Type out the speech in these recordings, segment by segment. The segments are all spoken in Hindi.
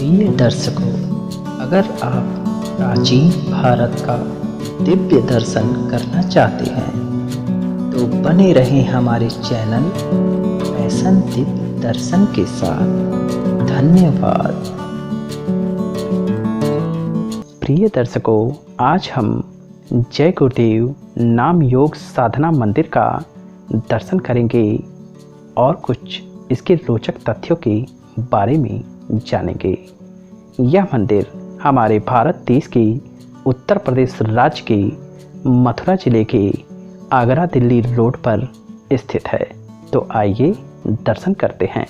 प्रिय दर्शकों, अगर आप प्राचीन भारत का दिव्य दर्शन करना चाहते हैं तो बने रहें हमारे चैनल फैशन दिव्य दर्शन के साथ। धन्यवाद। प्रिय दर्शकों, आज हम जय गुरुदेव नाम योग साधना मंदिर का दर्शन करेंगे और कुछ इसके रोचक तथ्यों के बारे में जानेंगे। यह मंदिर हमारे भारत देश के उत्तर प्रदेश राज्य के मथुरा जिले के आगरा दिल्ली रोड पर स्थित है। तो आइए दर्शन करते हैं।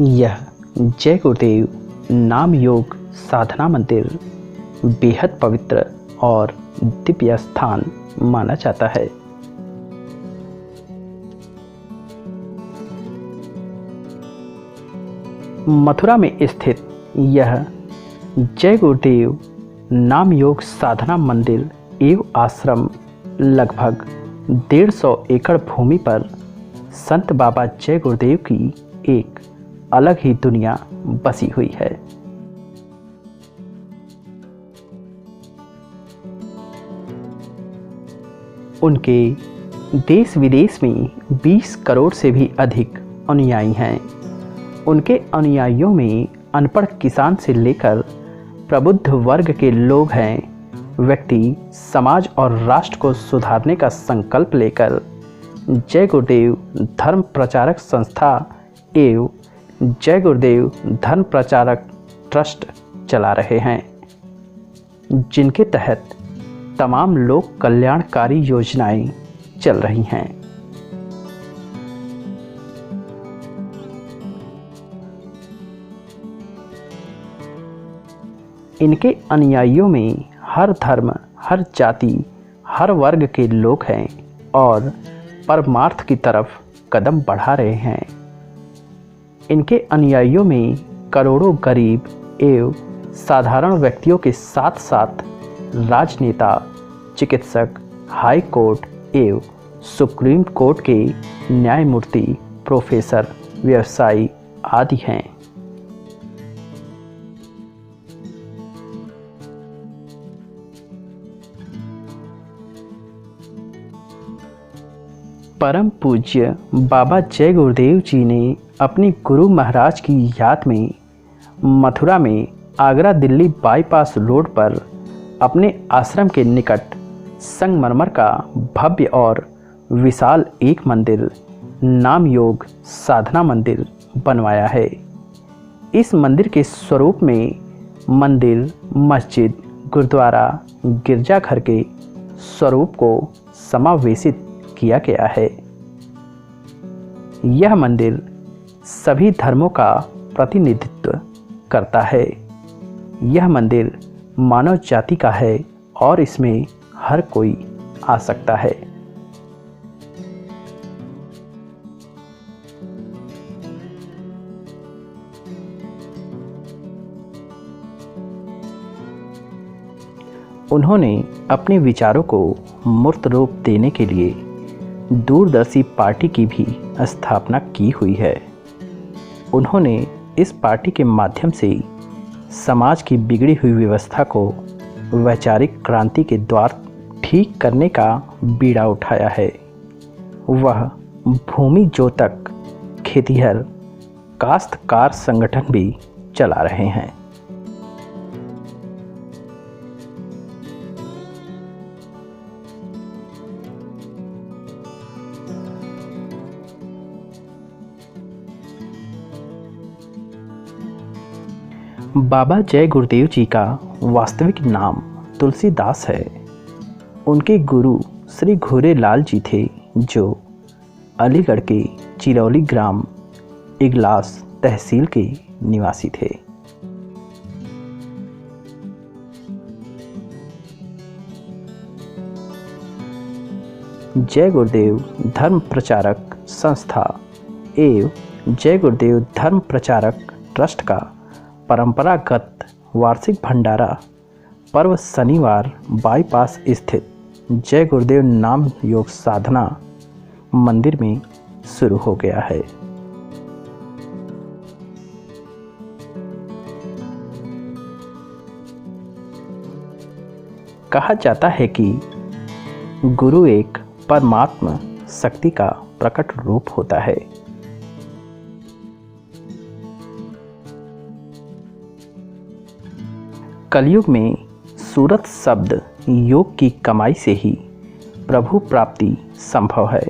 यह जय गुरुदेव नाम योग साधना मंदिर बेहद पवित्र और दिव्य स्थान माना जाता है। मथुरा में स्थित यह जय गुरुदेव नाम योग साधना मंदिर एवं आश्रम लगभग 150 एकड़ भूमि पर संत बाबा जय गुरुदेव की एक अलग ही दुनिया बसी हुई है। उनके देश विदेश में 20 करोड़ से भी अधिक अनुयायी हैं। उनके अनुयायियों में अनपढ़ किसान से लेकर प्रबुद्ध वर्ग के लोग हैं। व्यक्ति समाज और राष्ट्र को सुधारने का संकल्प लेकर जय गुरुदेव धर्म प्रचारक संस्था एवं जय गुरुदेव धर्म प्रचारक ट्रस्ट चला रहे हैं, जिनके तहत तमाम लोक कल्याणकारी योजनाएं चल रही हैं। इनके अनुयायियों में हर धर्म, हर जाति, हर वर्ग के लोग हैं और परमार्थ की तरफ कदम बढ़ा रहे हैं। इनके अनुयायियों में करोड़ों गरीब एवं साधारण व्यक्तियों के साथ साथ राजनेता, चिकित्सक, हाई कोर्ट एवं सुप्रीम कोर्ट के न्यायमूर्ति, प्रोफेसर, व्यवसायी आदि हैं। परम पूज्य बाबा जय गुरुदेव जी ने अपनी गुरु महाराज की याद में मथुरा में आगरा दिल्ली बाईपास रोड पर अपने आश्रम के निकट संगमरमर का भव्य और विशाल एक मंदिर नाम योग साधना मंदिर बनवाया है। इस मंदिर के स्वरूप में मंदिर, मस्जिद, गुरुद्वारा, गिरजाघर के स्वरूप को समावेशित किया गया है। यह मंदिर सभी धर्मों का प्रतिनिधित्व करता है। यह मंदिर मानव जाति का है और इसमें हर कोई आ सकता है। उन्होंने अपने विचारों को मूर्त रूप देने के लिए दूरदर्शी पार्टी की भी स्थापना की हुई है। उन्होंने इस पार्टी के माध्यम से समाज की बिगड़ी हुई व्यवस्था को वैचारिक क्रांति के द्वार ठीक करने का बीड़ा उठाया है। वह भूमि जोतक, खेतिहर, काश्तकार संगठन भी चला रहे हैं। बाबा जय गुरुदेव जी का वास्तविक नाम तुलसीदास है। उनके गुरु श्री घोरे लाल जी थे, जो अलीगढ़ के चिरौली ग्राम इगलास तहसील के निवासी थे। जय गुरुदेव धर्म प्रचारक संस्था एवं जय गुरुदेव धर्म प्रचारक ट्रस्ट का परंपरागत वार्षिक भंडारा पर्व शनिवार बाईपास स्थित जय गुरुदेव नाम योग साधना मंदिर में शुरू हो गया है। कहा जाता है कि गुरु एक परमात्मा शक्ति का प्रकट रूप होता है। कलयुग में सूरत शब्द योग की कमाई से ही प्रभु प्राप्ति संभव है।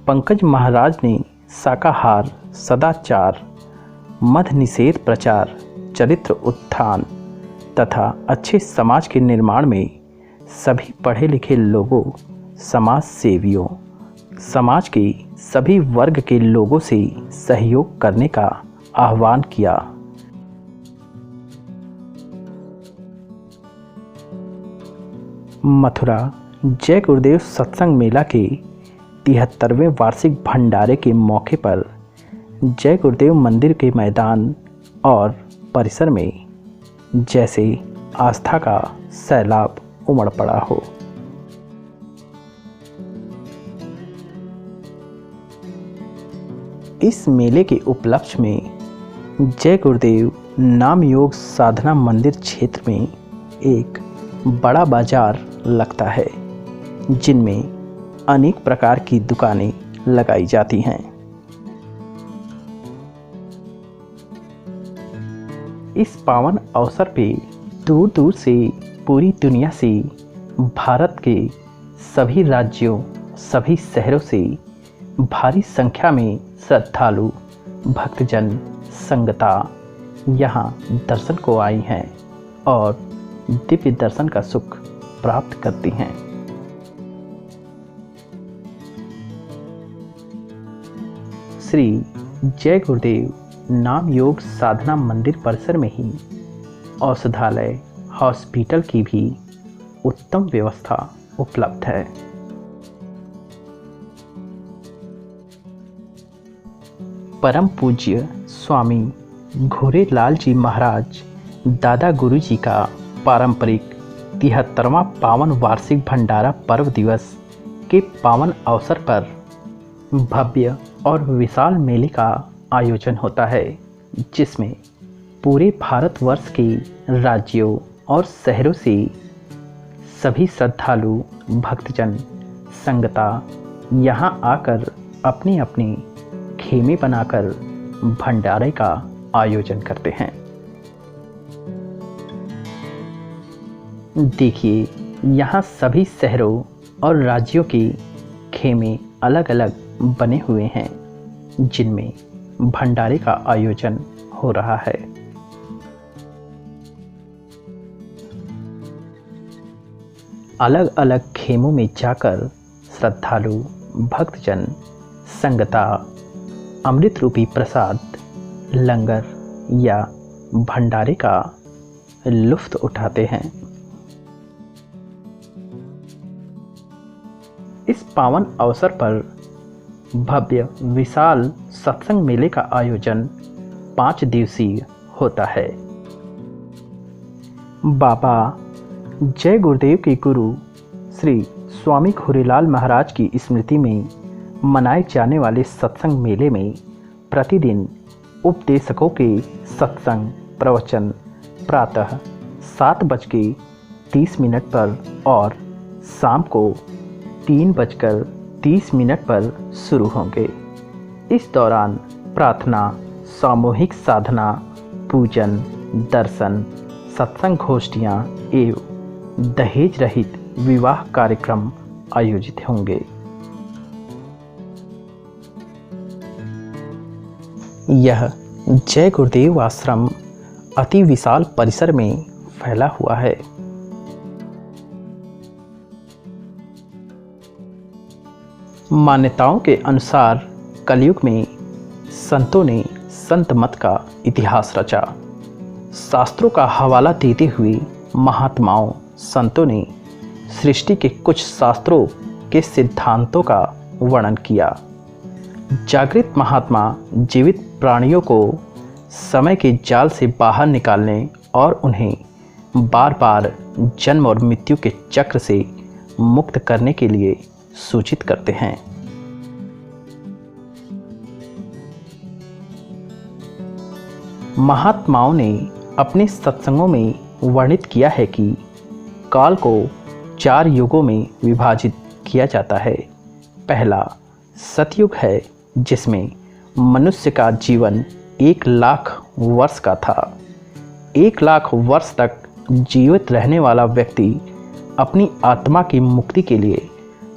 पंकज महाराज ने शाकाहार, सदाचार, मध निषेध प्रचार, चरित्र उत्थान तथा अच्छे समाज के निर्माण में सभी पढ़े लिखे लोगों, समाज सेवियों, समाज के सभी वर्ग के लोगों से सहयोग करने का आह्वान किया। मथुरा जय गुरुदेव सत्संग मेला के 73वें वार्षिक भंडारे के मौके पर जय गुरुदेव मंदिर के मैदान और परिसर में जैसे आस्था का सैलाब उमड़ पड़ा हो। इस मेले के उपलक्ष्य में जय गुरुदेव नाम योग साधना मंदिर क्षेत्र में एक बड़ा बाजार लगता है, जिनमें अनेक प्रकार की दुकानें लगाई जाती हैं। इस पावन अवसर पे दूर दूर से, पूरी दुनिया से, भारत के सभी राज्यों, सभी शहरों से भारी संख्या में श्रद्धालु, भक्तजन, संगता यहाँ दर्शन को आई हैं और दिव्य दर्शन का सुख प्राप्त करती हैं। श्री जय गुरुदेव नाम योग साधना मंदिर परिसर में ही औषधालय, हॉस्पिटल की भी उत्तम व्यवस्था उपलब्ध है। परम पूज्य स्वामी घोरेलाल जी महाराज दादा गुरु जी का पारंपरिक 73वां पावन वार्षिक भंडारा पर्व दिवस के पावन अवसर पर भव्य और विशाल मेले का आयोजन होता है, जिसमें पूरे भारतवर्ष के राज्यों और शहरों से सभी श्रद्धालु, भक्तजन, संगता यहाँ आकर अपने अपने खेमे बनाकर भंडारे का आयोजन करते हैं। देखिए, यहाँ सभी शहरों और राज्यों के खेमे अलग अलग बने हुए हैं, जिनमें भंडारे का आयोजन हो रहा है। अलग अलग खेमों में जाकर श्रद्धालु, भक्तजन, संगता अमृत रूपी प्रसाद, लंगर या भंडारे का लुत्फ उठाते हैं। इस पावन अवसर पर भव्य विशाल सत्संग मेले का आयोजन 5 दिवसीय होता है। बाबा जय गुरुदेव के गुरु श्री स्वामी घोरेलाल महाराज की स्मृति में मनाए जाने वाले सत्संग मेले में प्रतिदिन उपदेशकों के सत्संग प्रवचन प्रातः 7:30 पर और शाम को 3:30 पर शुरू होंगे। इस दौरान प्रार्थना, सामूहिक साधना, पूजन, दर्शन, सत्संग गोष्ठियाँ एवं दहेज रहित विवाह कार्यक्रम आयोजित होंगे। यह जय गुरुदेव आश्रम अति विशाल परिसर में फैला हुआ है। मान्यताओं के अनुसार कलयुग में संतों ने संत मत का इतिहास रचा। शास्त्रों का हवाला देते हुए महात्माओं, संतों ने सृष्टि के कुछ शास्त्रों के सिद्धांतों का वर्णन किया। जागृत महात्मा जीवित प्राणियों को समय के जाल से बाहर निकालने और उन्हें बार बार जन्म और मृत्यु के चक्र से मुक्त करने के लिए सूचित करते हैं। महात्माओं ने अपने सत्संगों में वर्णित किया है कि काल को 4 युगों में विभाजित किया जाता है। पहला सतयुग है, जिसमें मनुष्य का जीवन 1,00,000 वर्ष का था। 1,00,000 वर्ष तक जीवित रहने वाला व्यक्ति अपनी आत्मा की मुक्ति के लिए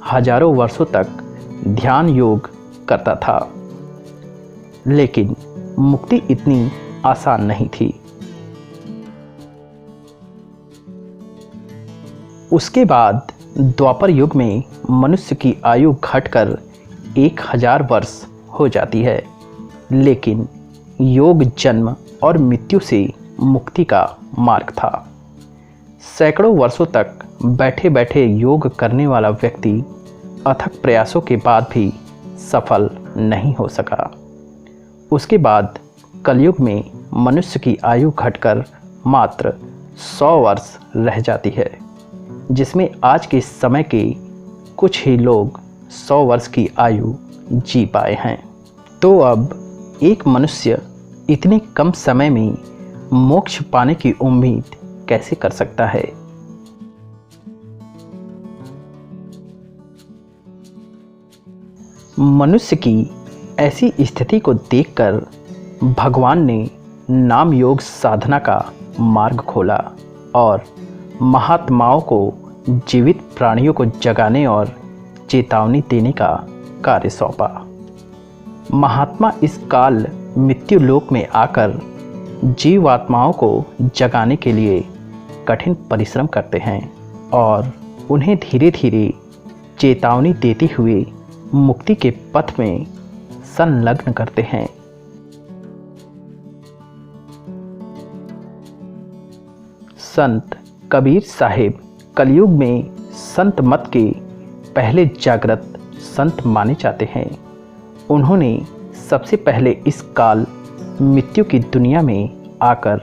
हजारों वर्षों तक ध्यान योग करता था, लेकिन मुक्ति इतनी आसान नहीं थी। उसके बाद द्वापर युग में मनुष्य की आयु घटकर 1,000 वर्ष हो जाती है, लेकिन योग जन्म और मृत्यु से मुक्ति का मार्ग था। सैकड़ों वर्षों तक बैठे बैठे योग करने वाला व्यक्ति अथक प्रयासों के बाद भी सफल नहीं हो सका। उसके बाद कलयुग में मनुष्य की आयु घटकर मात्र 100 वर्ष रह जाती है, जिसमें आज के समय के कुछ ही लोग 100 वर्ष की आयु जी पाए हैं। तो अब एक मनुष्य इतने कम समय में मोक्ष पाने की उम्मीद कैसे कर सकता है? मनुष्य की ऐसी स्थिति को देखकर भगवान ने नाम योग साधना का मार्ग खोला और महात्माओं को जीवित प्राणियों को जगाने और चेतावनी देने का कार्य सौंपा। महात्मा इस काल मृत्यु लोक में आकर जीवात्माओं को जगाने के लिए कठिन परिश्रम करते हैं और उन्हें धीरे धीरे चेतावनी देते हुए मुक्ति के पथ में संलग्न करते हैं। संत कबीर साहिब कलयुग में संत मत के पहले जागृत संत माने जाते हैं। उन्होंने सबसे पहले इस काल मृत्यु की दुनिया में आकर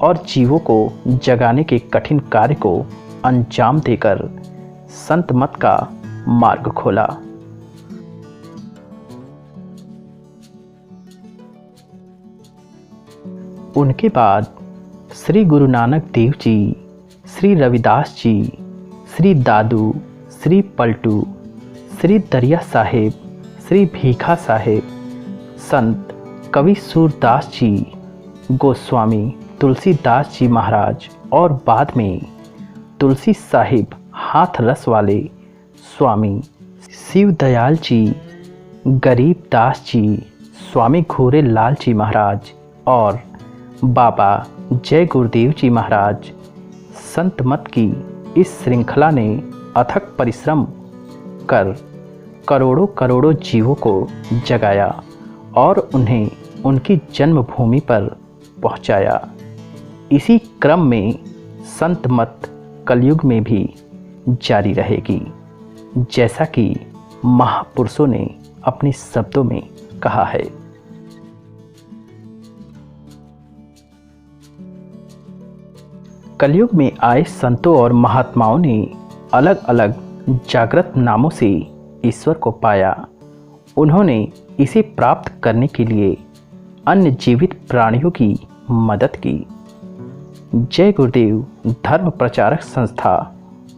और जीवों को जगाने के कठिन कार्य को अंजाम देकर संत मत का मार्ग खोला। उनके बाद श्री गुरु नानक देव जी, श्री रविदास जी, श्री दादू, श्री पलटू, श्री दरिया साहेब, श्री भीखा साहेब, संत कवि सूरदास जी, गोस्वामी तुलसीदास जी महाराज और बाद में तुलसी साहिब हाथ रस वाले स्वामी शिव दयाल जी, गरीब दास जी, स्वामी घोरे लाल जी महाराज और बाबा जय गुरुदेव जी महाराज। संत मत की इस श्रृंखला ने अथक परिश्रम कर करोड़ों करोड़ों जीवों को जगाया और उन्हें उनकी जन्मभूमि पर पहुंचाया। इसी क्रम में संत मत कलयुग में भी जारी रहेगी, जैसा कि महापुरुषों ने अपने शब्दों में कहा है। कलयुग में आए संतों और महात्माओं ने अलग अलग जागृत नामों से ईश्वर को पाया। उन्होंने इसे प्राप्त करने के लिए अन्य जीवित प्राणियों की मदद की। जय गुरुदेव धर्म प्रचारक संस्था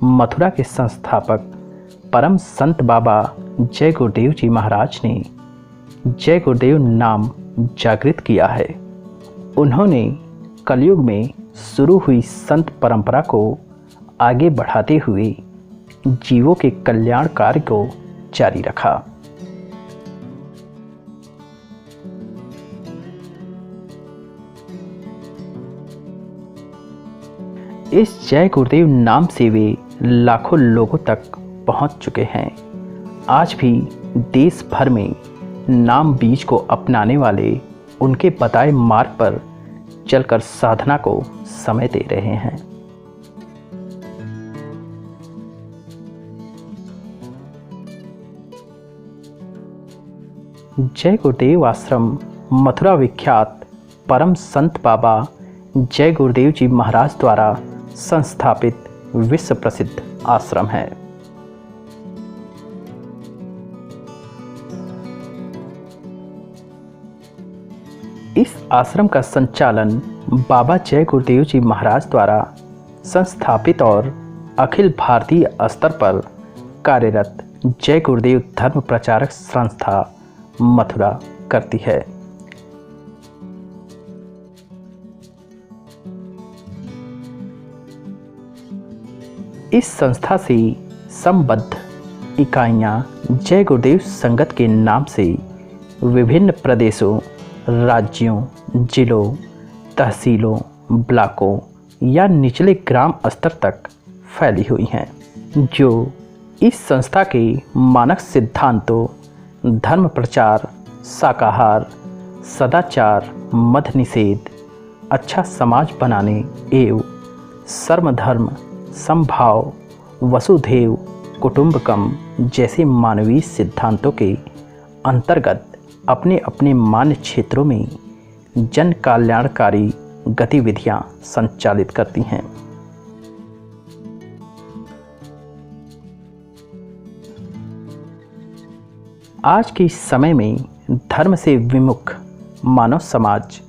मथुरा के संस्थापक परम संत बाबा जय गुरुदेव जी महाराज ने जय गुरुदेव नाम जागृत किया है। उन्होंने कलयुग में शुरू हुई संत परंपरा को आगे बढ़ाते हुए जीवों के कल्याण कार्य को जारी रखा। इस जय गुरुदेव नाम से वे लाखों लोगों तक पहुंच चुके हैं। आज भी देश भर में नाम बीज को अपनाने वाले उनके बताए मार्ग पर चलकर साधना को समय दे रहे हैं। जय गुरुदेव आश्रम मथुरा विख्यात परम संत बाबा जय गुरुदेव जी महाराज द्वारा संस्थापित विश्व प्रसिद्ध आश्रम है। इस आश्रम का संचालन बाबा जय गुरुदेव जी महाराज द्वारा संस्थापित और अखिल भारतीय स्तर पर कार्यरत जय गुरुदेव धर्म प्रचारक संस्था मथुरा करती है। इस संस्था से संबद्ध इकाइयां जय गुरुदेव संगत के नाम से विभिन्न प्रदेशों, राज्यों, जिलों, तहसीलों, ब्लॉकों या निचले ग्राम स्तर तक फैली हुई हैं, जो इस संस्था के मानक सिद्धांतों, धर्म प्रचार, शाकाहार, सदाचार, मद्य निषेध, अच्छा समाज बनाने एवं सर्वधर्म समभाव, वसुधैव कुटुंबकम जैसे मानवीय सिद्धांतों के अंतर्गत अपने अपने मान्य क्षेत्रों में जन कल्याणकारी गतिविधियां संचालित करती हैं। आज के इस समय में धर्म से विमुख मानव समाज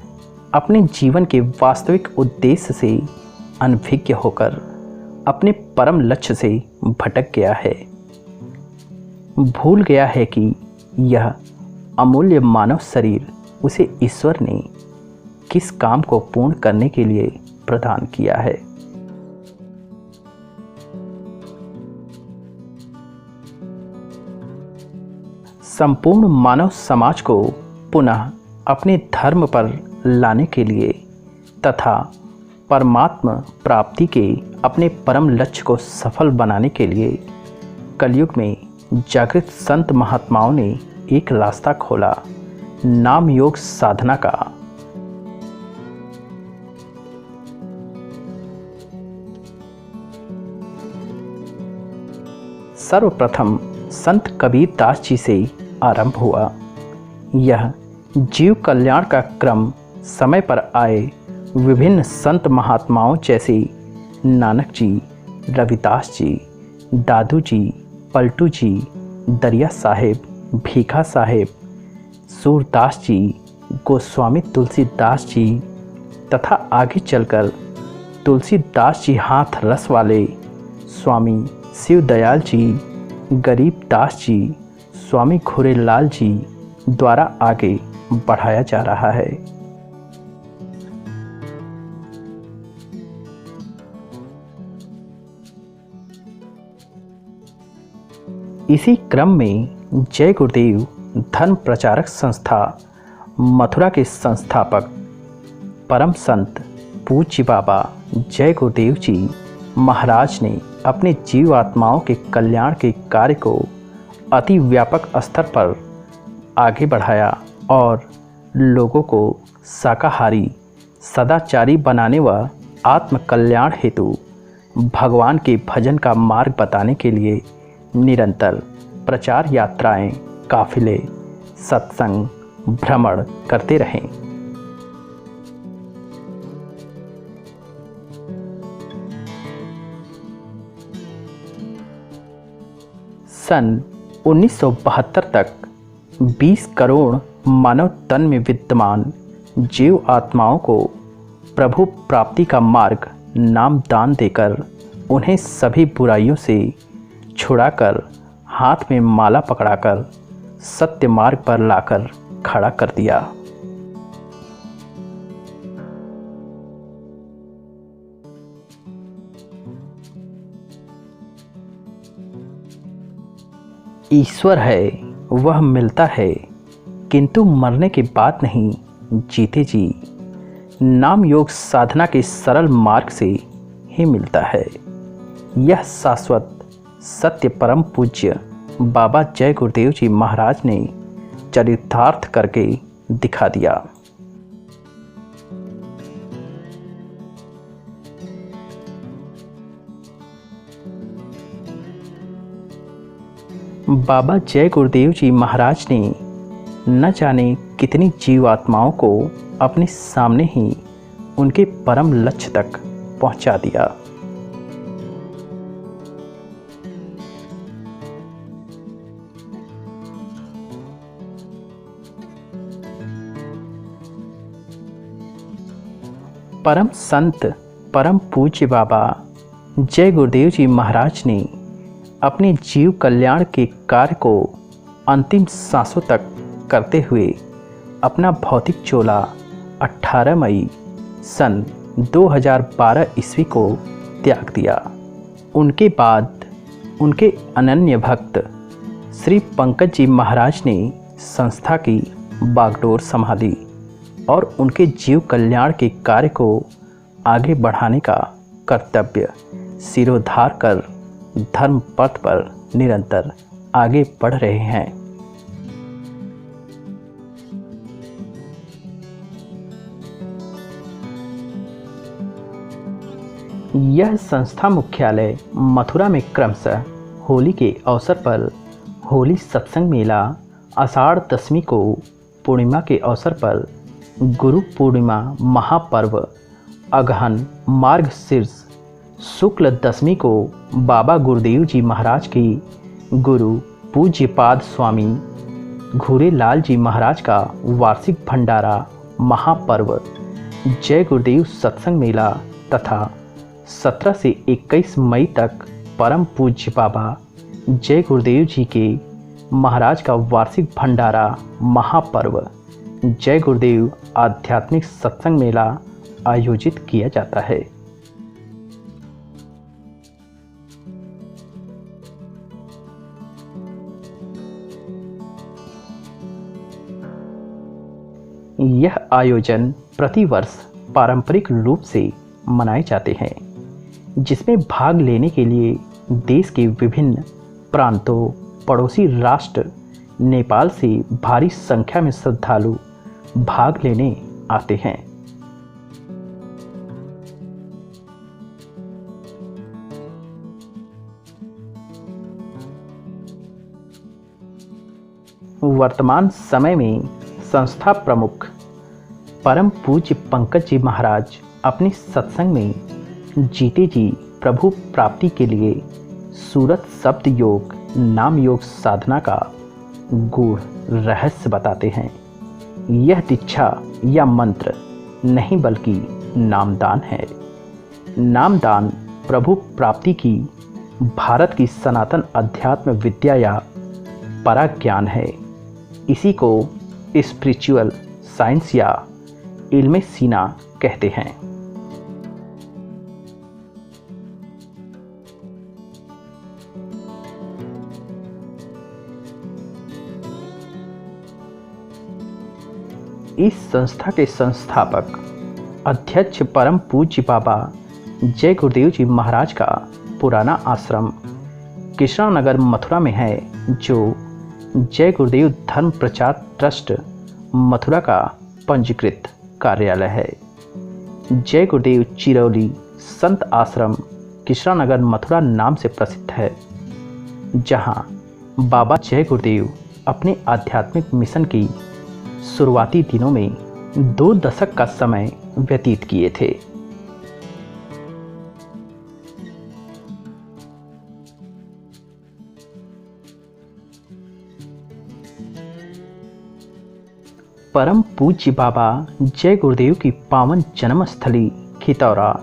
अपने जीवन के वास्तविक उद्देश्य से अनभिज्ञ होकर अपने परम लक्ष्य से भटक गया है। भूल गया है कि यह अमूल्य मानव शरीर उसे ईश्वर ने किस काम को पूर्ण करने के लिए प्रदान किया है। संपूर्ण मानव समाज को पुनः अपने धर्म पर लाने के लिए तथा परमात्मा प्राप्ति के अपने परम लक्ष्य को सफल बनाने के लिए कलयुग में जागृत संत महात्माओं ने एक रास्ता खोला, नाम योग साधना का। सर्वप्रथम संत कबीर दास जी से आरंभ हुआ। यह जीव कल्याण का क्रम समय पर आए विभिन्न संत महात्माओं जैसे नानक जी, रविदास जी, दादू जी, पलटू जी, दरिया साहेब, भीखा साहेब, सूरदास जी, गोस्वामी तुलसीदास जी तथा आगे चलकर तुलसीदास जी हाथ रस वाले स्वामी शिवदयाल जी, गरीब दास जी, स्वामी घोरेलाल जी द्वारा आगे बढ़ाया जा रहा है। इसी क्रम में जय गुरुदेव धर्म प्रचारक संस्था मथुरा के संस्थापक परम संत पूज्य बाबा जय गुरुदेव जी महाराज ने अपने जीवात्माओं के कल्याण के कार्य को अति व्यापक स्तर पर आगे बढ़ाया और लोगों को शाकाहारी, सदाचारी बनाने व आत्म कल्याण हेतु भगवान के भजन का मार्ग बताने के लिए निरंतर प्रचार यात्राएं, काफिले, सत्संग, भ्रमण करते रहे। सन 1972 तक 20 करोड़ मानव तन में विद्यमान जीव आत्माओं को प्रभु प्राप्ति का मार्ग नाम दान देकर उन्हें सभी बुराइयों से छुड़ाकर हाथ में माला पकड़ाकर सत्य मार्ग पर लाकर खड़ा कर दिया। ईश्वर है वह मिलता है, किंतु मरने के बाद नहीं, जीते जी नाम योग साधना के सरल मार्ग से ही मिलता है। यह शाश्वत सत्य परम पूज्य बाबा जय गुरुदेव जी महाराज ने चरितार्थ करके दिखा दिया। बाबा जय गुरुदेव जी महाराज ने न जाने कितनी जीवात्माओं को अपने सामने ही उनके परम लक्ष्य तक पहुंचा दिया। परम संत परम पूज्य बाबा जय गुरुदेव जी महाराज ने अपने जीव कल्याण के कार्य को अंतिम सांसों तक करते हुए अपना भौतिक चोला 18 मई सन 2012 ईस्वी को त्याग दिया। उनके बाद उनके अनन्य भक्त श्री पंकज जी महाराज ने संस्था की बागडोर संभाली और उनके जीव कल्याण के कार्य को आगे बढ़ाने का कर्तव्य सिरोधार कर धर्म पथ पर निरंतर आगे बढ़ रहे हैं। यह संस्था मुख्यालय मथुरा में क्रमशः होली के अवसर पर होली सत्संग मेला, आषाढ़ दशमी को पूर्णिमा के अवसर पर गुरु पूर्णिमा महापर्व, अगहन मार्गशीर्ष शुक्ल दशमी को बाबा गुरुदेव जी महाराज की गुरु पूज्यपाद स्वामी घूरेलाल जी महाराज का वार्षिक भंडारा महापर्व, जय गुरुदेव सत्संग मेला तथा 17 से 21 मई तक परम पूज्य बाबा जय गुरुदेव जी के महाराज का वार्षिक भंडारा महापर्व, जय गुरुदेव आध्यात्मिक सत्संग मेला आयोजित किया जाता है। यह आयोजन प्रतिवर्ष पारंपरिक रूप से मनाए जाते हैं, जिसमें भाग लेने के लिए देश के विभिन्न प्रांतों, पड़ोसी राष्ट्र नेपाल से भारी संख्या में श्रद्धालु भाग लेने आते हैं। वर्तमान समय में संस्था प्रमुख परम पूज्य पंकज जी महाराज अपने सत्संग में जीते जी प्रभु प्राप्ति के लिए सूरत शब्द योग नाम योग साधना का गूढ़ रहस्य बताते हैं। यह दीक्षा या मंत्र नहीं बल्कि नामदान है। नामदान प्रभु प्राप्ति की भारत की सनातन अध्यात्म विद्या या पराज्ञान है। इसी को स्पिरिचुअल साइंस या इल्मे सीना कहते हैं। इस संस्था के संस्थापक अध्यक्ष परम पूज्य बाबा जय गुरुदेव जी महाराज का पुराना आश्रम कृष्णा नगर मथुरा में है, जो जय गुरुदेव धर्म प्रचार ट्रस्ट मथुरा का पंजीकृत कार्यालय है। जय गुरुदेव चिरौली संत आश्रम कृष्णा नगर मथुरा नाम से प्रसिद्ध है, जहां बाबा जय गुरुदेव अपने आध्यात्मिक मिशन की शुरुआती दिनों में 2 दशक का समय व्यतीत किए थे। परम पूज्य बाबा जय गुरुदेव की पावन जन्मस्थली खितौरा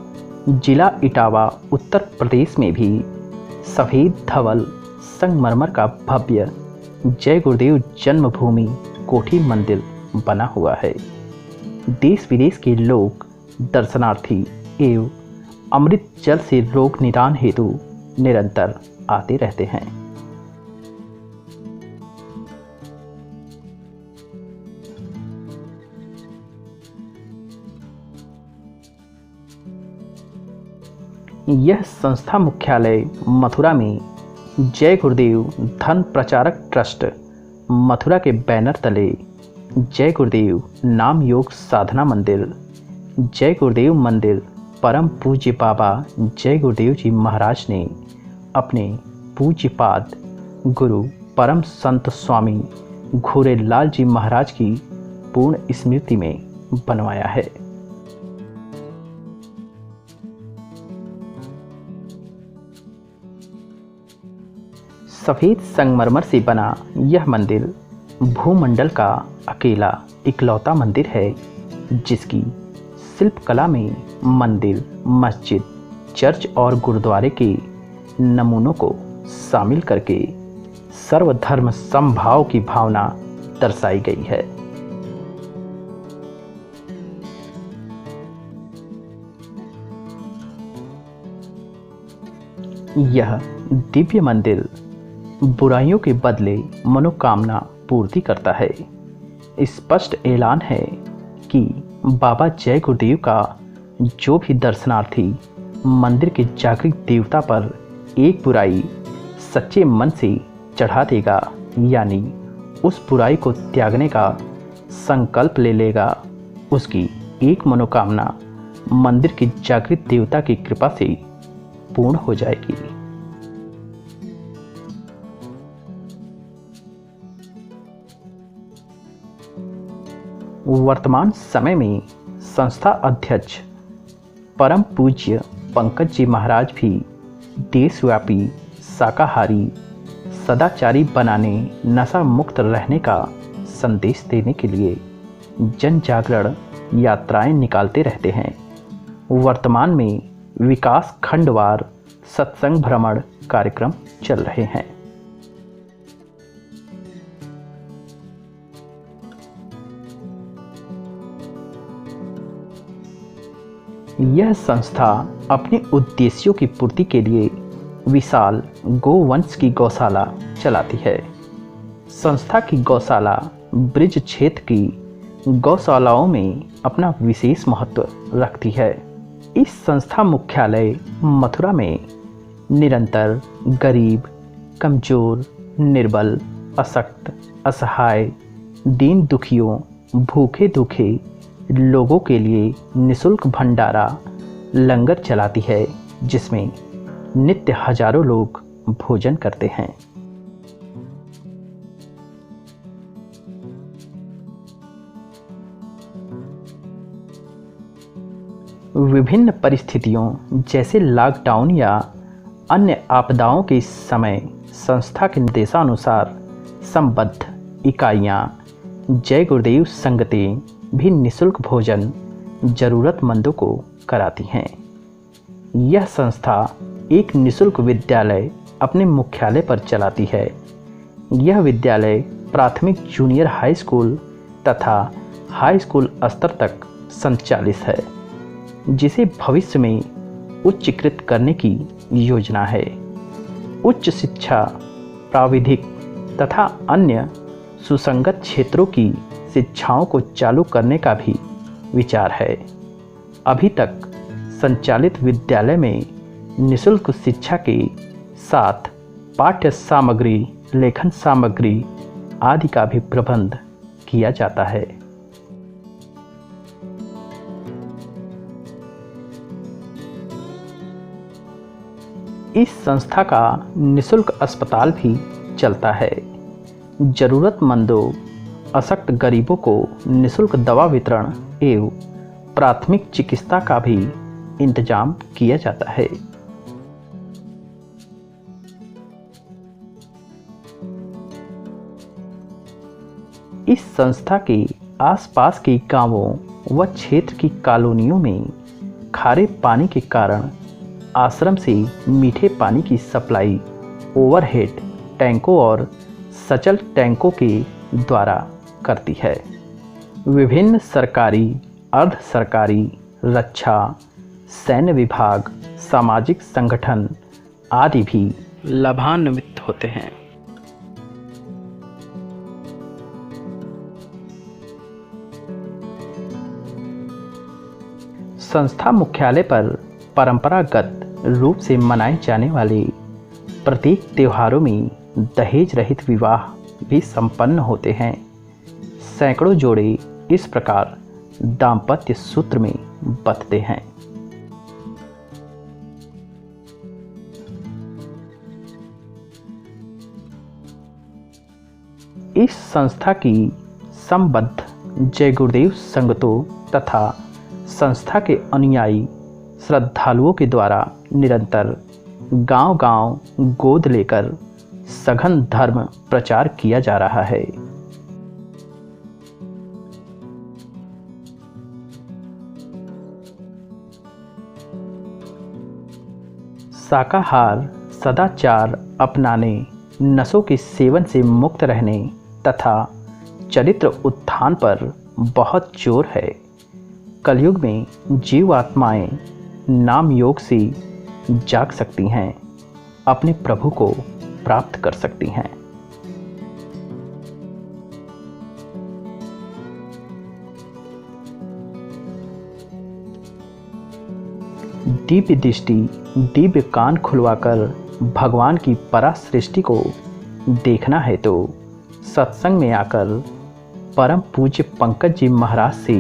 जिला इटावा उत्तर प्रदेश में भी सफ़ेद धवल संगमरमर का भव्य जय गुरुदेव जन्मभूमि कोठी मंदिर बना हुआ है। देश विदेश के लोग दर्शनार्थी एवं अमृत जल से रोग निदान हेतु निरंतर आते रहते हैं। यह संस्था मुख्यालय मथुरा में जय गुरुदेव धर्म प्रचारक ट्रस्ट मथुरा के बैनर तले जय गुरुदेव नाम योग साधना मंदिर, जय गुरुदेव मंदिर परम पूज्य बाबा जय गुरुदेव जी महाराज ने अपने पूज्यपाद गुरु परम संत स्वामी घूरेलाल जी महाराज की पूर्ण स्मृति में बनवाया है। सफ़ेद संगमरमर से बना यह मंदिर भूमंडल का अकेला इकलौता मंदिर है जिसकी शिल्पकला में मंदिर, मस्जिद, चर्च और गुरुद्वारे के नमूनों को शामिल करके सर्वधर्म समभाव की भावना दर्शाई गई है। यह दिव्य मंदिर बुराइयों के बदले मनोकामना पूर्ति करता है। स्पष्ट ऐलान है कि बाबा जय गुरुदेव का जो भी दर्शनार्थी मंदिर के जागृत देवता पर एक बुराई सच्चे मन से चढ़ा देगा, यानी उस बुराई को त्यागने का संकल्प ले लेगा, उसकी एक मनोकामना मंदिर के जागृत देवता की कृपा से पूर्ण हो जाएगी। वर्तमान समय में संस्था अध्यक्ष परम पूज्य पंकज जी महाराज भी देशव्यापी शाकाहारी सदाचारी बनाने, नशा मुक्त रहने का संदेश देने के लिए जन जागरण यात्राएं निकालते रहते हैं। वर्तमान में विकास खंडवार सत्संग भ्रमण कार्यक्रम चल रहे हैं। यह संस्था अपने उद्देश्यों की पूर्ति के लिए विशाल गोवंश की गौशाला चलाती है। संस्था की गौशाला ब्रिज क्षेत्र की गौशालाओं में अपना विशेष महत्व रखती है। इस संस्था मुख्यालय मथुरा में निरंतर गरीब, कमजोर, निर्बल, अशक्त, असहाय, दीन दुखियों, भूखे दुखे लोगों के लिए निःशुल्क भंडारा लंगर चलाती है, जिसमें नित्य हजारों लोग भोजन करते हैं। विभिन्न परिस्थितियों जैसे लॉकडाउन या अन्य आपदाओं के समय संस्था के निर्देशानुसार संबद्ध इकाइयां जय गुरुदेव संगतें भी निःशुल्क भोजन जरूरतमंदों को कराती हैं। यह संस्था एक निःशुल्क विद्यालय अपने मुख्यालय पर चलाती है। यह विद्यालय प्राथमिक, जूनियर हाई स्कूल तथा हाई स्कूल स्तर तक संचालित है, जिसे भविष्य में उच्चीकृत करने की योजना है। उच्च शिक्षा, प्राविधिक तथा अन्य सुसंगत क्षेत्रों की शिक्षाओं को चालू करने का भी विचार है। अभी तक संचालित विद्यालय में निःशुल्क शिक्षा के साथ पाठ्य सामग्री, लेखन सामग्री आदि का भी प्रबंध किया जाता है। इस संस्था का निःशुल्क अस्पताल भी चलता है। जरूरतमंदों, अशक्त गरीबों को निःशुल्क दवा वितरण एवं प्राथमिक चिकित्सा का भी इंतजाम किया जाता है। इस संस्था के आसपास के गांवों व क्षेत्र की कॉलोनियों में खारे पानी के कारण आश्रम से मीठे पानी की सप्लाई ओवरहेड टैंकों और सचल टैंकों के द्वारा करती है। विभिन्न सरकारी, अर्ध सरकारी, रक्षा, सैन्य विभाग, सामाजिक संगठन आदि भी लाभान्वित होते हैं। संस्था मुख्यालय पर परंपरागत रूप से मनाए जाने वाले प्रत्येक त्योहारों में दहेज रहित विवाह भी संपन्न होते हैं। सैकड़ों जोड़े इस प्रकार दाम्पत्य सूत्र में बंधते हैं। इस संस्था की संबद्ध जय गुरुदेव संगतों तथा संस्था के अनुयायी श्रद्धालुओं के द्वारा निरंतर गांव-गांव गोद लेकर सघन धर्म प्रचार किया जा रहा है। शाकाहार, सदाचार अपनाने, नशों के सेवन से मुक्त रहने तथा चरित्र उत्थान पर बहुत जोर है। कलयुग में जीवात्माएं नाम योग से जाग सकती हैं, अपने प्रभु को प्राप्त कर सकती हैं। दिव्य दृष्टि, दिव्य कान खुलवाकर भगवान की परा सृष्टि को देखना है तो सत्संग में आकर परम पूज्य पंकज जी महाराज से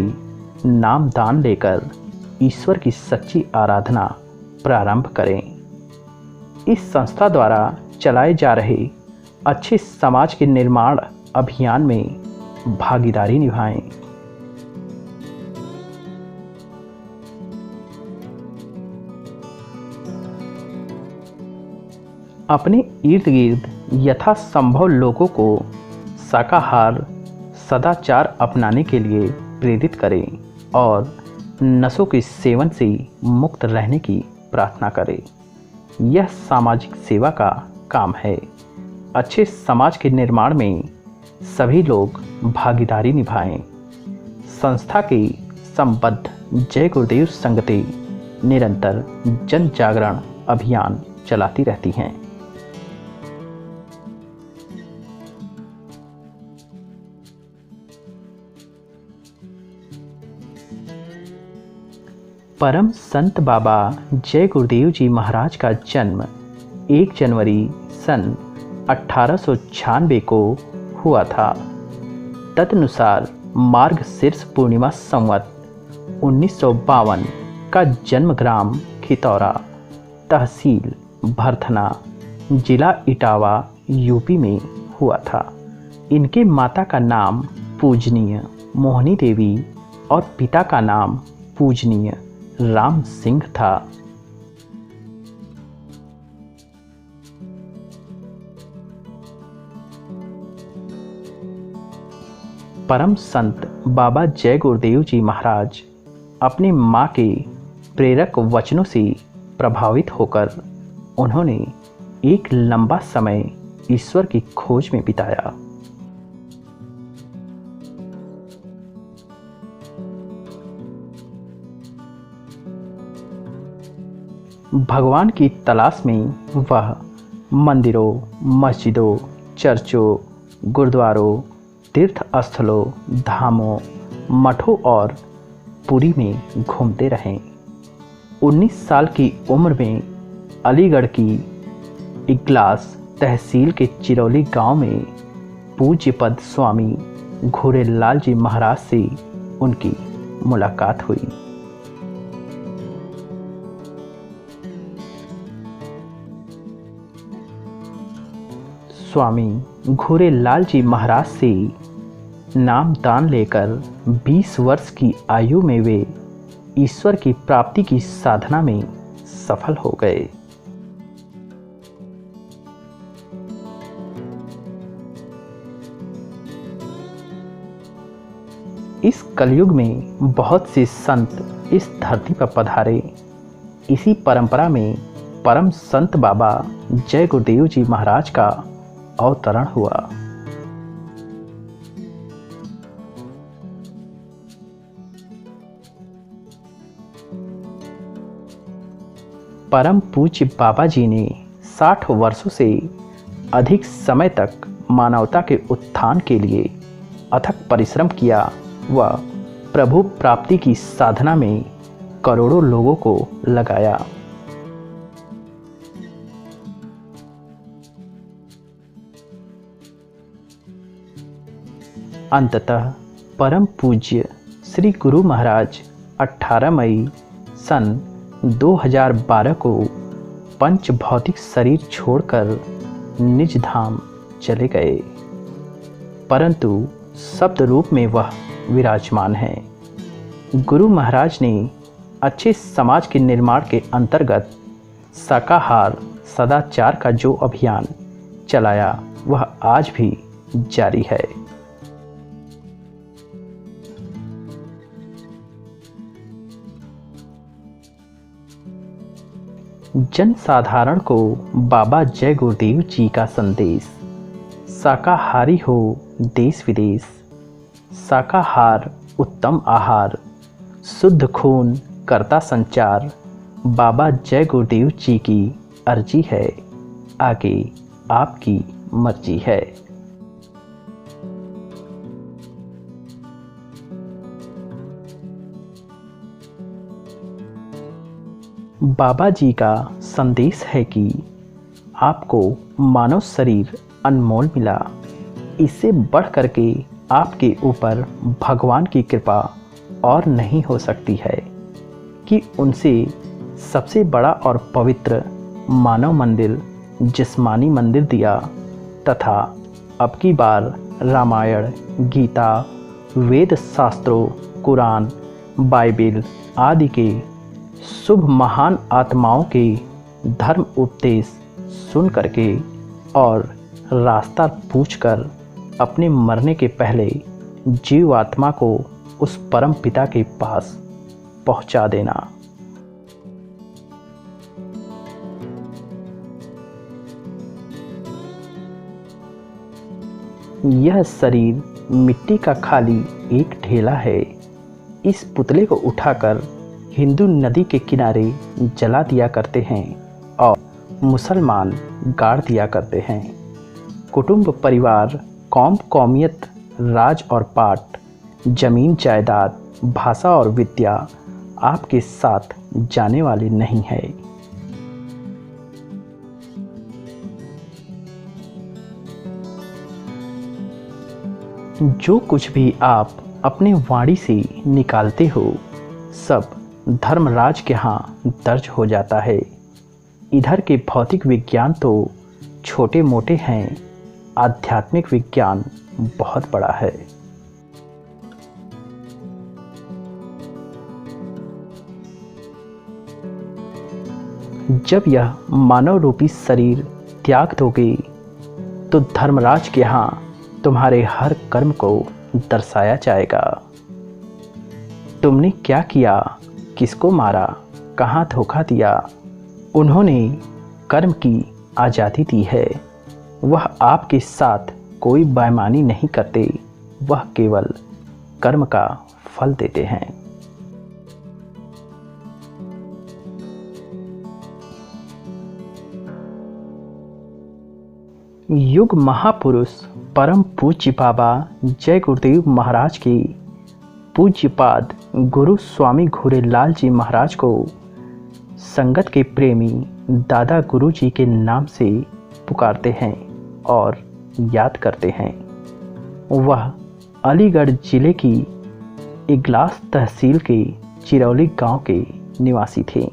नाम दान लेकर ईश्वर की सच्ची आराधना प्रारंभ करें। इस संस्था द्वारा चलाए जा रहे अच्छे समाज के निर्माण अभियान में भागीदारी निभाएं। अपने इर्द गिर्द यथासंभव लोगों को शाकाहार, सदाचार अपनाने के लिए प्रेरित करें और नशों के सेवन से मुक्त रहने की प्रार्थना करें। यह सामाजिक सेवा का काम है। अच्छे समाज के निर्माण में सभी लोग भागीदारी निभाएं। संस्था के संबद्ध जय गुरुदेव संगतें निरंतर जन जागरण अभियान चलाती रहती हैं। परम संत बाबा जय गुरुदेव जी महाराज का जन्म 1 जनवरी सन 1896 को हुआ था। तदनुसार मार्गशीर्ष पूर्णिमा संवत 1952 का जन्म ग्राम खितौरा, तहसील भरथना, जिला इटावा, यूपी में हुआ था। इनके माता का नाम पूजनीय मोहनी देवी और पिता का नाम पूजनीय राम सिंह था। परम संत बाबा जय गुरुदेव जी महाराज अपनी मां के प्रेरक वचनों से प्रभावित होकर उन्होंने एक लंबा समय ईश्वर की खोज में बिताया। भगवान की तलाश में वह मंदिरों, मस्जिदों, चर्चों, गुरुद्वारों, तीर्थ स्थलों, धामों, मठों और पुरी में घूमते रहे। 19 साल की उम्र में अलीगढ़ की इगलास तहसील के चिरौली गांव में पूज्यपद स्वामी घोरेलाल जी महाराज से उनकी मुलाकात हुई। स्वामी घोरेलाल जी महाराज से नाम दान लेकर 20 वर्ष की आयु में वे ईश्वर की प्राप्ति की साधना में सफल हो गए। इस कलयुग में बहुत से संत इस धरती पर पधारे। इसी परंपरा में परम संत बाबा जय गुरुदेव जी महाराज का अवतरण हुआ। परम पूज्य बाबा जी ने 60 वर्षों से अधिक समय तक मानवता के उत्थान के लिए अथक परिश्रम किया व प्रभु प्राप्ति की साधना में करोड़ों लोगों को लगाया। अंततः परम पूज्य श्री गुरु महाराज 18 मई सन 2012 को पंच भौतिक शरीर छोड़कर निज धाम चले गए, परंतु शब्द रूप में वह विराजमान है। गुरु महाराज ने अच्छे समाज के निर्माण के अंतर्गत शाकाहार सदाचार का जो अभियान चलाया वह आज भी जारी है। जन साधारण को बाबा जय गुरुदेव जी का संदेश। शाकाहारी हो देश विदेश, शाकाहार उत्तम आहार, शुद्ध खून करता संचार, बाबा जय गुरुदेव जी की अर्जी है, आगे आपकी मर्जी है। बाबा जी का संदेश है कि आपको मानव शरीर अनमोल मिला, इससे बढ़ करके आपके ऊपर भगवान की कृपा और नहीं हो सकती है कि उनसे सबसे बड़ा और पवित्र मानव मंदिर जिस्मानी मंदिर दिया, तथा अब की बार रामायण, गीता, वेद शास्त्रों, कुरान, बाइबिल आदि के शुभ महान आत्माओं के धर्म उपदेश सुन करके और रास्ता पूछकर अपने मरने के पहले जीवात्मा को उस परम पिता के पास पहुंचा देना। यह शरीर मिट्टी का खाली एक ढेला है। इस पुतले को उठाकर हिंदू नदी के किनारे जला दिया करते हैं और मुसलमान गाड़ दिया करते हैं। कुटुंब, परिवार, कौम, कौमियत, राज और पाट, जमीन जायदाद, भाषा और विद्या आपके साथ जाने वाले नहीं है। जो कुछ भी आप अपने वाणी से निकालते हो सब धर्मराज के यहाँ दर्ज हो जाता है। इधर के भौतिक विज्ञान तो छोटे मोटे हैं, आध्यात्मिक विज्ञान बहुत बड़ा है। जब यह मानव रूपी शरीर त्याग दोगे तो धर्मराज के यहाँ तुम्हारे हर कर्म को दर्शाया जाएगा। तुमने क्या किया, किसको मारा, कहाँ धोखा दिया, उन्होंने कर्म की आज़ादी दी है। वह आपके साथ कोई बेईमानी नहीं करते, वह केवल कर्म का फल देते हैं। युग महापुरुष परम पूज्य बाबा जय गुरुदेव महाराज की पूज्यपाद गुरु स्वामी घोरेलाल जी महाराज को संगत के प्रेमी दादा गुरु जी के नाम से पुकारते हैं और याद करते हैं। वह अलीगढ़ जिले की इगलास तहसील के चिरौली गांव के निवासी थे।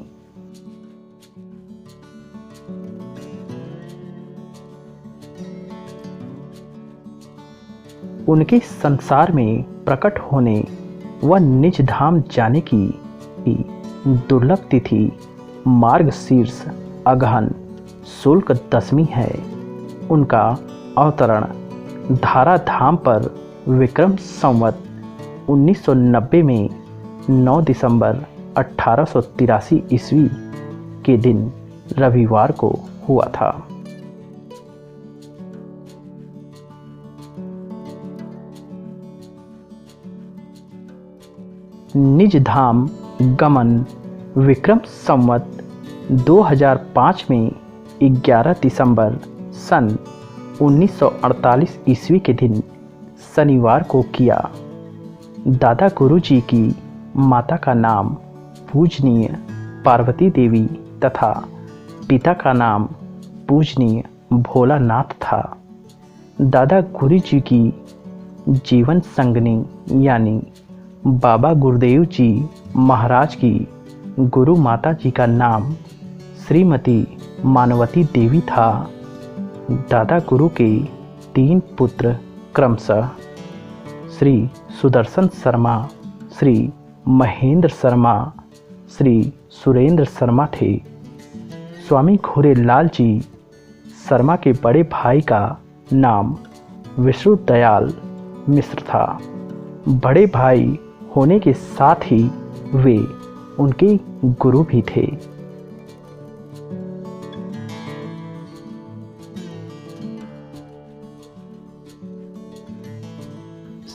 उनके संसार में प्रकट होने व निज धाम जाने की दुर्लभ तिथि मार्गशीर्ष अगहन शुल्क दशमी है। उनका अवतरण धारा धाम पर विक्रम संवत 1990 में 9 दिसंबर 1883 ईस्वी के दिन रविवार को हुआ था। निज धाम गमन विक्रम संवत 2005 में 11 दिसंबर सन 1948 ईस्वी के दिन शनिवार को किया। दादा गुरु जी की माता का नाम पूजनीय पार्वती देवी तथा पिता का नाम पूजनीय भोलानाथ था। दादा गुरु जी की जीवन संगनी यानी बाबा गुरुदेव जी महाराज की गुरु माता जी का नाम श्रीमती मानवती देवी था। दादा गुरु के 3 पुत्र क्रमशः श्री सुदर्शन शर्मा, श्री महेंद्र शर्मा, श्री सुरेंद्र शर्मा थे। स्वामी घोरेलाल जी शर्मा के बड़े भाई का नाम विष्णु दयाल मिश्र था। बड़े भाई होने के साथ ही वे उनके गुरु भी थे।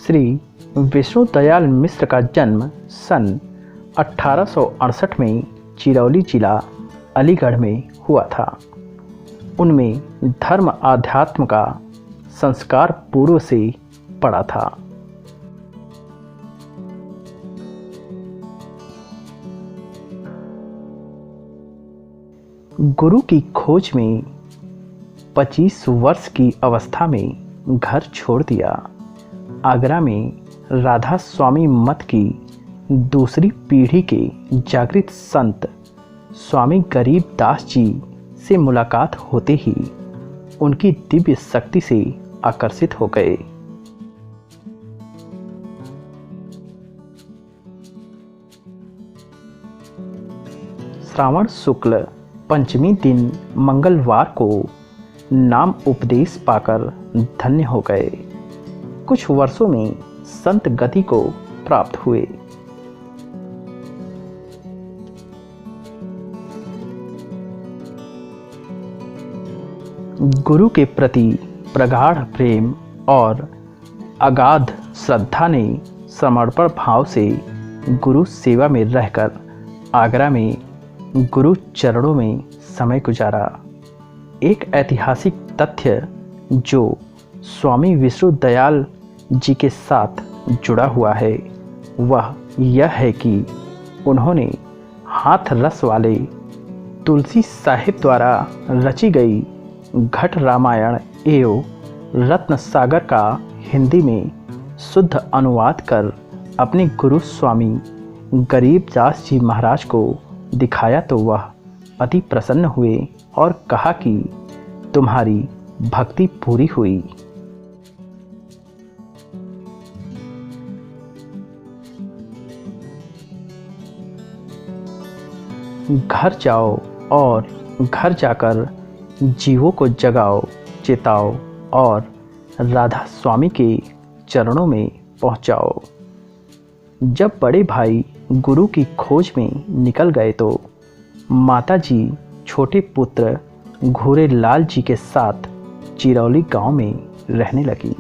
श्री विष्णु दयाल मिश्र का जन्म सन 1868 में चिरौली जिला अलीगढ़ में हुआ था। उनमें धर्म आध्यात्म का संस्कार पूर्व से पड़ा था। गुरु की खोज में 25 वर्ष की अवस्था में घर छोड़ दिया। आगरा में राधा स्वामी मत की दूसरी पीढ़ी के जागृत संत स्वामी गरीब दास जी से मुलाकात होते ही उनकी दिव्य शक्ति से आकर्षित हो गए। श्रावण शुक्ल पंचमी दिन मंगलवार को नाम उपदेश पाकर धन्य हो गए। कुछ वर्षों में संत गति को प्राप्त हुए। गुरु के प्रति प्रगाढ़ प्रेम और अगाध श्रद्धा ने समर्पण भाव से गुरु सेवा में रहकर आगरा में गुरु चरणों में समय गुजारा। एक ऐतिहासिक तथ्य जो स्वामी विष्णु दयाल जी के साथ जुड़ा हुआ है वह यह है कि उन्होंने हाथ रस वाले तुलसी साहिब द्वारा रची गई घट रामायण एवं रत्न सागर का हिंदी में शुद्ध अनुवाद कर अपने गुरु स्वामी गरीबदास जी महाराज को दिखाया तो वह अति प्रसन्न हुए और कहा कि तुम्हारी भक्ति पूरी हुई। घर जाओ और घर जाकर जीवों को जगाओ, चेताओ और राधा स्वामी के चरणों में पहुंचाओ। जब बड़े भाई गुरु की खोज में निकल गए तो माता जी छोटे पुत्र घोरे लाल जी के साथ चिरौली गांव में रहने लगी।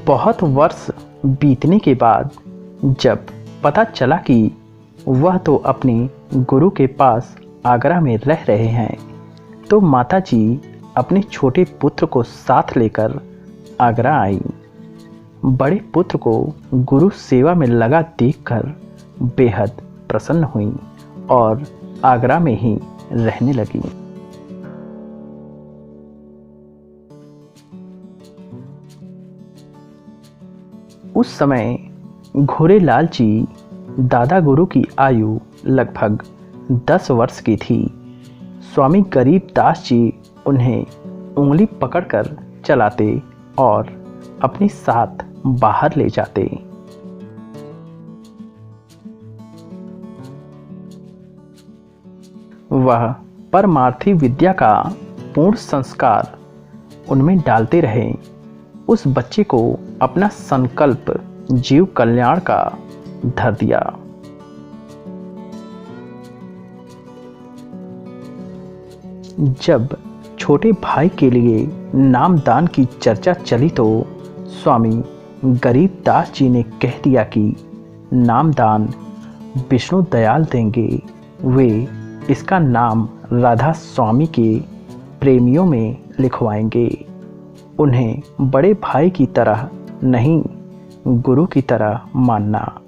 बहुत वर्ष बीतने के बाद जब पता चला कि वह तो अपने गुरु के पास आगरा में रह रहे हैं तो माता जी अपने छोटे पुत्र को साथ लेकर आगरा आई। बड़े पुत्र को गुरु सेवा में लगा देखकर बेहद प्रसन्न हुई और आगरा में ही रहने लगी। उस समय घोरेलाल जी दादा गुरु की आयु लगभग 10 वर्ष की थी। स्वामी गरीबदास जी उन्हें उंगली पकड़कर चलाते और अपने साथ बाहर ले जाते। वह परमार्थी विद्या का पूर्ण संस्कार उनमें डालते रहे। उस बच्चे को अपना संकल्प जीव कल्याण का धर दिया। जब छोटे भाई के लिए नामदान की चर्चा चली तो स्वामी गरीबदास जी ने कह दिया कि नामदान विष्णु दयाल देंगे। वे इसका नाम राधा स्वामी के प्रेमियों में लिखवाएंगे। उन्हें बड़े भाई की तरह नहीं, गुरु की तरह मानना।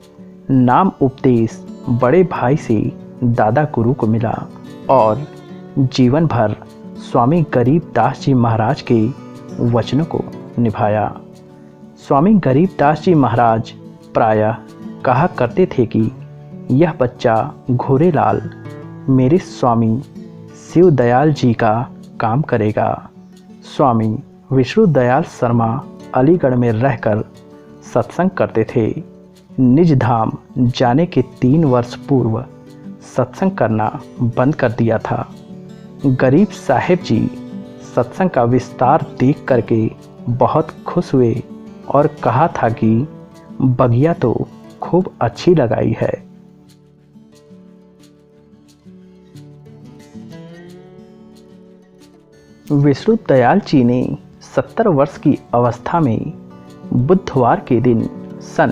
नाम उपदेश बड़े भाई से दादा गुरु को मिला और जीवन भर स्वामी गरीबदास जी महाराज के वचनों को निभाया। स्वामी गरीबदास जी महाराज प्रायः कहा करते थे कि यह बच्चा घोरेलाल मेरे स्वामी शिव दयाल जी का काम करेगा। स्वामी विष्णु दयाल शर्मा अलीगढ़ में रहकर सत्संग करते थे। निज धाम जाने के 3 वर्ष पूर्व सत्संग करना बंद कर दिया था। गरीब साहिब जी सत्संग का विस्तार देख करके बहुत खुश हुए और कहा था कि बगिया तो खूब अच्छी लगाई है। विष्णु दयाल जी ने 70 वर्ष की अवस्था में बुधवार के दिन सन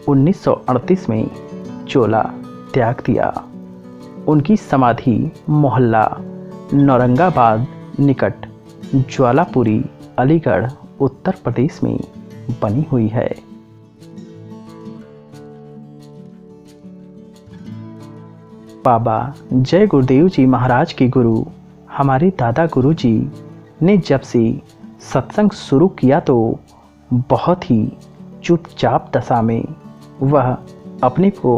1938 में चोला त्याग दिया। उनकी समाधि मोहल्ला नौरंगाबाद निकट ज्वालापुरी, अलीगढ़, उत्तर प्रदेश में बनी हुई है। बाबा जय गुरुदेव जी महाराज के गुरु हमारे दादा गुरु जी ने जब से सत्संग शुरू किया तो बहुत ही चुपचाप दशा में वह अपने को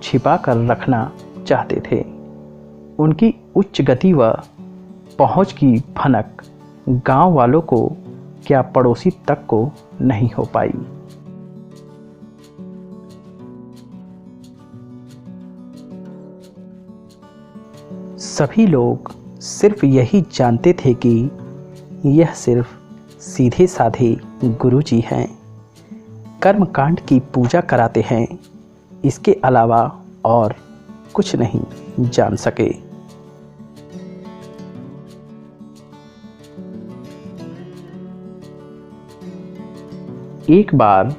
छिपा कर रखना चाहते थे। उनकी उच्च गति व पहुंच की भनक गांव वालों को क्या पड़ोसी तक को नहीं हो पाई। सभी लोग सिर्फ यही जानते थे कि यह सिर्फ सीधे साधे गुरुजी हैं, कर्मकांड की पूजा कराते हैं, इसके अलावा और कुछ नहीं जान सके। एक बार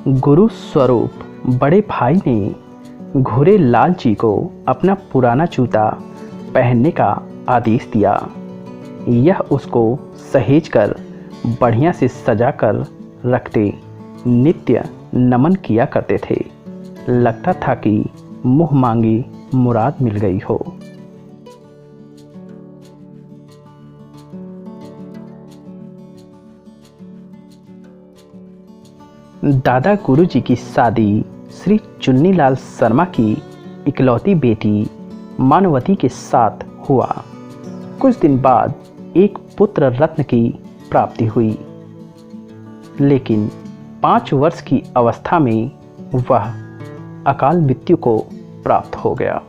गुरु स्वरूप बड़े भाई ने घोड़े लाल जी को अपना पुराना जूता पहनने का आदेश दिया। यह उसको सहेज कर बढ़िया से सजा कर रखते नित्य नमन किया करते थे। लगता था कि मुँह मांगी मुराद मिल गई हो। दादा गुरु जी की शादी श्री चुन्नीलाल शर्मा की इकलौती बेटी मानवती के साथ हुआ। कुछ दिन बाद एक पुत्र रत्न की प्राप्ति हुई, लेकिन 5 वर्ष की अवस्था में वह अकाल मृत्यु को प्राप्त हो गया।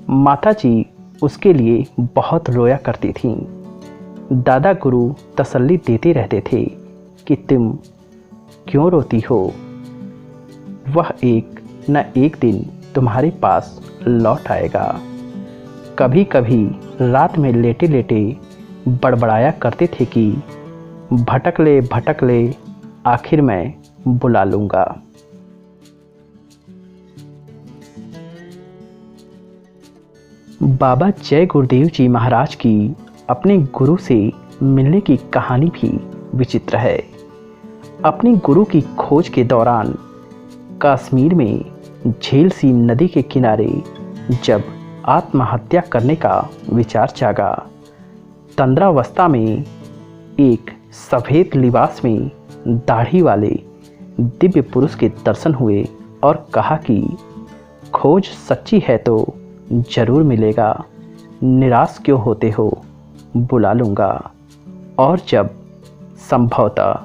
माताजी उसके लिए बहुत रोया करती थीं। दादा गुरु तसल्ली देते रहते थे कि तुम क्यों रोती हो, वह एक न एक दिन तुम्हारे पास लौट आएगा। कभी कभी रात में लेटे लेटे बड़बड़ाया करते थे कि भटक ले आखिर मैं बुला लूँगा। बाबा जय गुरुदेव जी महाराज की अपने गुरु से मिलने की कहानी भी विचित्र है। अपने गुरु की खोज के दौरान कश्मीर में झील-सी नदी के किनारे जब आत्महत्या करने का विचार जागा, तंद्रावस्था में एक सफ़ेद लिबास में दाढ़ी वाले दिव्य पुरुष के दर्शन हुए और कहा कि खोज सच्ची है तो ज़रूर मिलेगा, निराश क्यों होते हो, बुला लूँगा। और जब संभवतः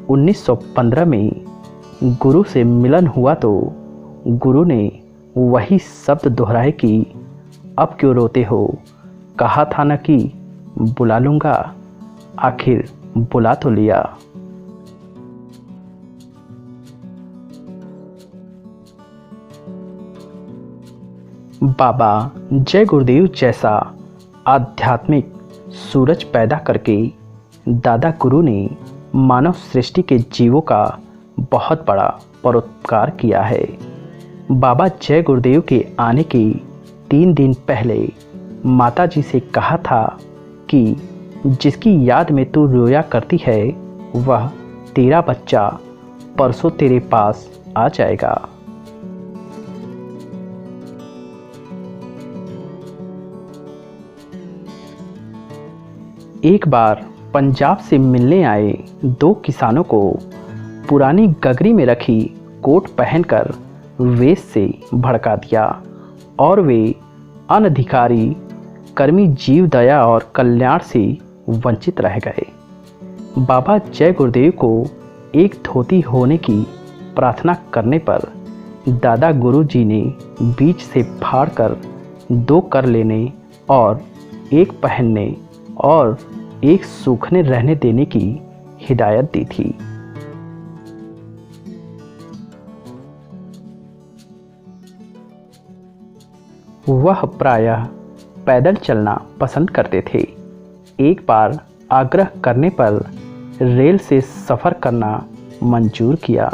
1915 में गुरु से मिलन हुआ तो गुरु ने वही शब्द दोहराए कि अब क्यों रोते हो, कहा था न कि बुला लूँगा, आखिर बुला तो लिया। बाबा जय गुरुदेव जैसा आध्यात्मिक सूरज पैदा करके दादा गुरु ने मानव सृष्टि के जीवों का बहुत बड़ा परोपकार किया है। बाबा जय गुरुदेव के आने के 3 दिन पहले माताजी से कहा था कि जिसकी याद में तू रोया करती है वह तेरा बच्चा परसों तेरे पास आ जाएगा। एक बार पंजाब से मिलने आए 2 किसानों को पुरानी गगरी में रखी कोट पहनकर वेश से भड़का दिया और वे अनधिकारी कर्मी जीव दया और कल्याण से वंचित रह गए। बाबा जय गुरुदेव को एक धोती होने की प्रार्थना करने पर दादा गुरु जी ने बीच से फाड़कर 2 कर लेने और एक पहनने और एक सूखने रहने देने की हिदायत दी थी। वह प्रायः पैदल चलना पसंद करते थे। एक बार आग्रह करने पर रेल से सफ़र करना मंजूर किया।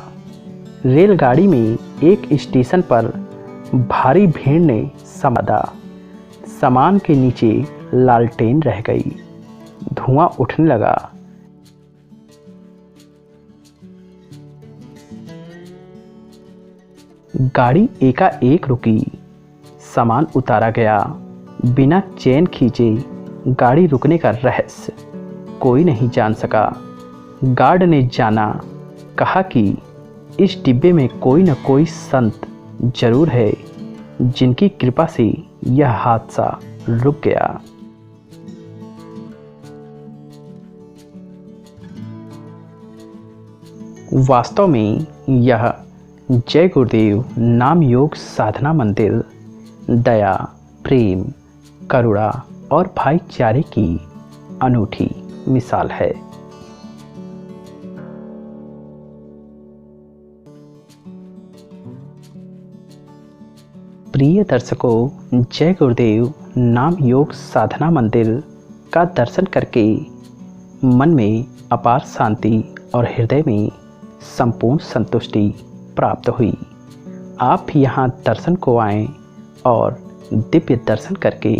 रेलगाड़ी में एक स्टेशन पर भारी भीड़ ने समादा। सामान के नीचे लालटेन रह गई। धुआं उठने लगा। गाड़ी एकाएक रुकी। सामान उतारा गया। बिना चेन खींचे गाड़ी रुकने का रहस्य कोई नहीं जान सका। गार्ड ने जाना, कहा कि इस डिब्बे में कोई न कोई संत जरूर है जिनकी कृपा से यह हादसा रुक गया। वास्तव में यह जय गुरुदेव नाम योग साधना मंदिर दया, प्रेम, करुणा और भाईचारे की अनूठी मिसाल है। प्रिय दर्शकों, जय गुरुदेव नाम योग साधना मंदिर का दर्शन करके मन में अपार शांति और हृदय में संपूर्ण संतुष्टि प्राप्त हुई। आप भी यहाँ दर्शन को आएं और दिव्य दर्शन करके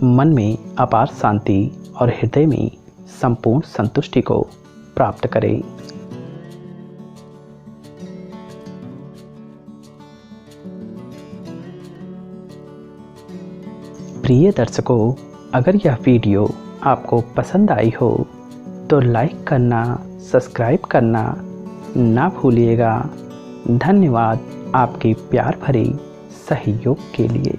मन में अपार शांति और हृदय में संपूर्ण संतुष्टि को प्राप्त करें। प्रिय दर्शकों, अगर यह वीडियो आपको पसंद आई हो तो लाइक करना, सब्सक्राइब करना ना भूलिएगा। धन्यवाद आपके प्यार भरे सहयोग के लिए।